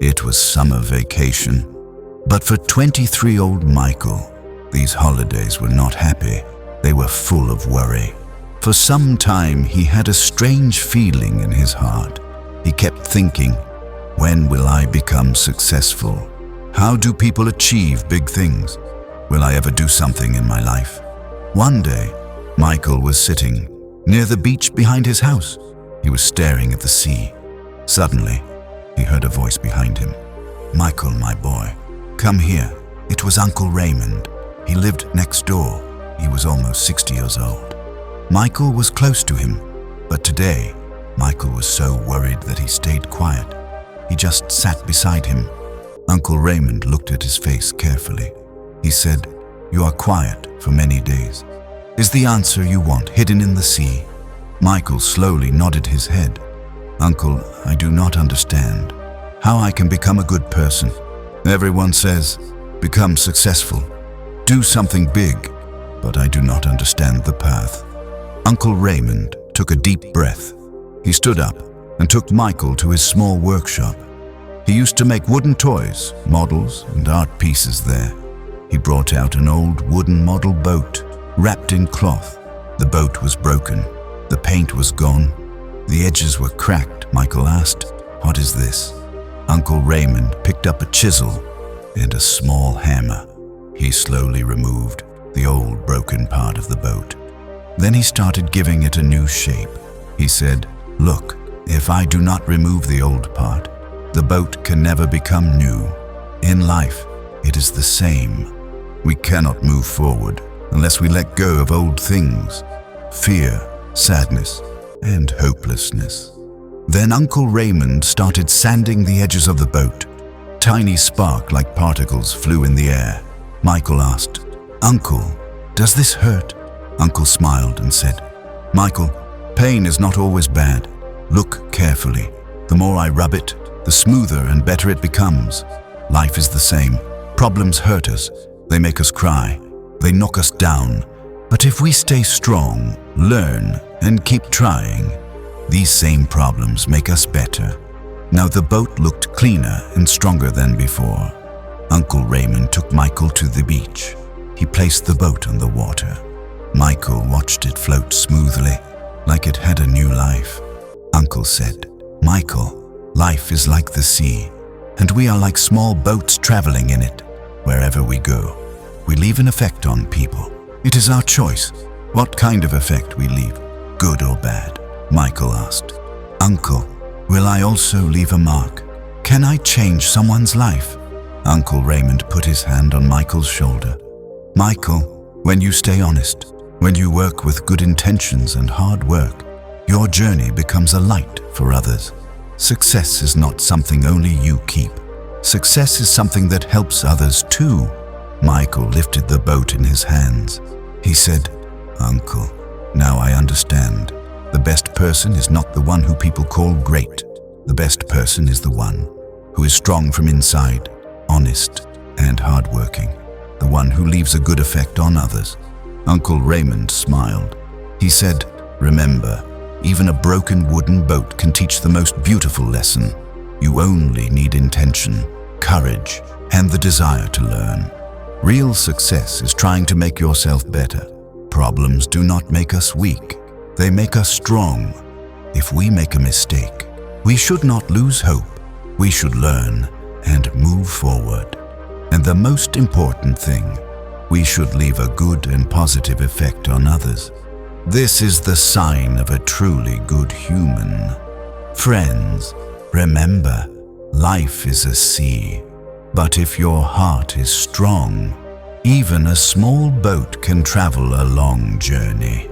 It was summer vacation. But for 23-year-old Michael, these holidays were not happy. They were full of worry. For some time, he had a strange feeling in his heart. He kept thinking, when will I become successful? How do people achieve big things? Will I ever do something in my life? One day, Michael was sitting near the beach behind his house. He was staring at the sea. Suddenly, he heard a voice behind him. "Michael, my boy, come here." It was Uncle Raymond. He lived next door. He was almost 60 years old. Michael was close to him, but today, Michael was so worried that he stayed quiet. He just sat beside him. Uncle Raymond looked at his face carefully. He said, "You are quiet for many days. Is the answer you want hidden in the sea?" Michael slowly nodded his head. "Uncle, I do not understand how I can become a good person. Everyone says, become successful, do something big, but I do not understand the path." Uncle Raymond took a deep breath. He stood up and took Michael to his small workshop. He used to make wooden toys, models, and art pieces there. He brought out an old wooden model boat, wrapped in cloth. The boat was broken. The paint was gone. The edges were cracked. Michael asked, "What is this?" Uncle Raymond picked up a chisel and a small hammer. He slowly removed the old broken part of the boat. Then he started giving it a new shape. He said, "Look, if I do not remove the old part, the boat can never become new. In life, it is the same. We cannot move forward unless we let go of old things, fear, sadness, and hopelessness." Then Uncle Raymond started sanding the edges of the boat. Tiny spark-like particles flew in the air. Michael asked, "Uncle, does this hurt?" Uncle smiled and said, "Michael, pain is not always bad. Look carefully. The more I rub it, the smoother and better it becomes. Life is the same. Problems hurt us. They make us cry. They knock us down. But if we stay strong, learn, and keep trying, these same problems make us better." Now the boat looked cleaner and stronger than before. Uncle Raymond took Michael to the beach. He placed the boat on the water. Michael watched it float smoothly, like it had a new life. Uncle said, "Michael, life is like the sea, and we are like small boats traveling in it. Wherever we go, we leave an effect on people. It is our choice what kind of effect we leave, good or bad." Michael asked, "Uncle, will I also leave a mark? Can I change someone's life?" Uncle Raymond put his hand on Michael's shoulder. "Michael, when you stay honest, when you work with good intentions and hard work, your journey becomes a light for others. Success is not something only you keep. Success is something that helps others too." Michael lifted the boat in his hands. He said, "Uncle, now I understand. The best person is not the one who people call great. The best person is the one who is strong from inside, honest, and hardworking. The one who leaves a good effect on others." Uncle Raymond smiled. He said, "Remember, even a broken wooden boat can teach the most beautiful lesson. You only need intention, courage, and the desire to learn. Real success is trying to make yourself better. Problems do not make us weak. They make us strong. If we make a mistake, we should not lose hope. We should learn and move forward. And the most important thing, we should leave a good and positive effect on others. This is the sign of a truly good human." Friends, remember, life is a sea. But if your heart is strong, even a small boat can travel a long journey.